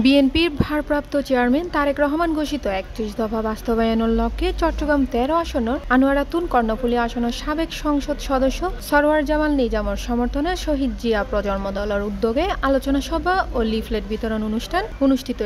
বিএনপির ভারপ্রাপ্ত চেয়ারম্যান তারেক রহমান ঘোষিত ৩১ দফা বাস্তবায়নের লক্ষ্যে চট্টগ্রাম ১৩ আসনের আনোয়ারাতুন কর্ণফুলী আসনের সাবেক সংসদ সদস্য সরওয়ার জামাল নিজামর সমর্থনে শহীদ জিয়া প্রজন্ম দলের উদ্যোগে আলোচনা সভা ও লিফলেট বিতরণ অনুষ্ঠান অনুষ্ঠিত।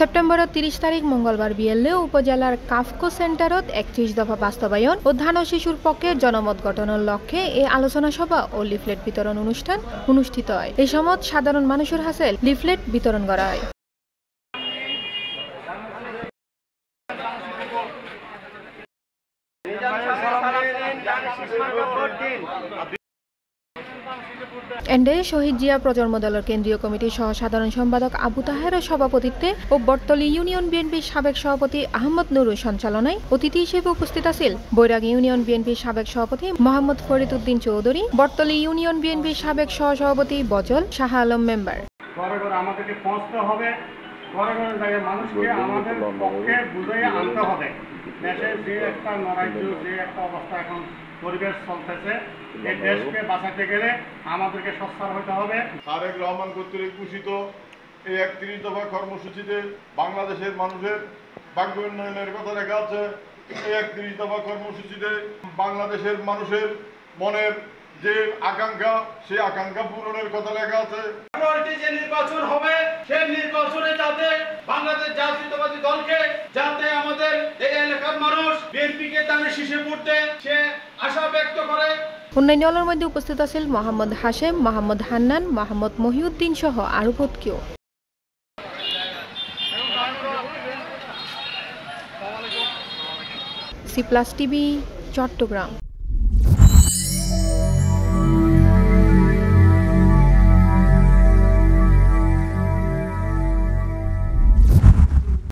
সেপ্টেম্বরের ৩০ তারিখ মঙ্গলবার বিএলএ উপজেলার কাফকো সেন্টারত ৩১ দফা বাস্তবায়ন ও ধান ও শিশুর পক্ষে জনমত গঠনের লক্ষ্যে এই আলোচনা সভা ও লিফলেট বিতরণ অনুষ্ঠান অনুষ্ঠিত হয়। এই সময় সাধারণ মানুষের হাতে লিফলেট বিতরণ করা হয়। এন্ডে শহীদ জিয়া প্রজন্ম দলের কেন্দ্রীয় কমিটির সহ সাধারণ সম্পাদক আবু তাহেরের সভাপতিত্বে ও বটতলী ইউনিয়ন বিএনপির সাবেক সভাপতি আহমদ নুরুর সঞ্চালনায় অতিথি হিসেবে উপস্থিত আছেন বৈরাগ ইউনিয়ন বিএনপির সাবেক সভাপতি মোহাম্মদ ফরিদ উদ্দিন চৌধুরী, বটতলী ইউনিয়ন বিএনপির সাবেক সহসভাপতি বজল শাহ আলম মেম্বার। আমাদেরকে পৌঁছতে হবে, ঘরে ঘরে জায়গায় মানুষকে আমাদের পক্ষে বুঝিয়ে আনতে হবে। দেশে যে একটা নৈরাজ্য, যে একটা অবস্থা এখন পরিবেশ চলতেছে, এই দেশকে বাঁচাতে গেলে আমাদেরকে সচ্ছল হতে হবে। তারেক রহমান কর্তৃক ঘোষিত এই ৩১ দফা কর্মসূচিতে বাংলাদেশের মানুষের ভাগ্য উন্নয়নের কথা লেখা আছে। এই ৩১ দফা কর্মসূচিতে বাংলাদেশের মানুষের মনের যে আকাঙ্ক্ষা, সেই আকাঙ্ক্ষা পূরণের কথা লেখা আছে। যে নির্বাচন হবে, সেই নির্বাচনে যাতে বাংলাদেশ জাতীয়তাবাদী দলকে, যাতে আমাদের এই এলাকার মানুষ বিএনপিকে দানের শীষে ভোট দেয়, সে আশা ব্যক্ত করে। অন্যান্য দলের মধ্যে উপস্থিত আছেন মোহাম্মদ হাশেম, মোহাম্মদ হান্নান, মোহাম্মদ মহিউদ্দিন সহ আরো কেউ। C plus TV, Chittagong.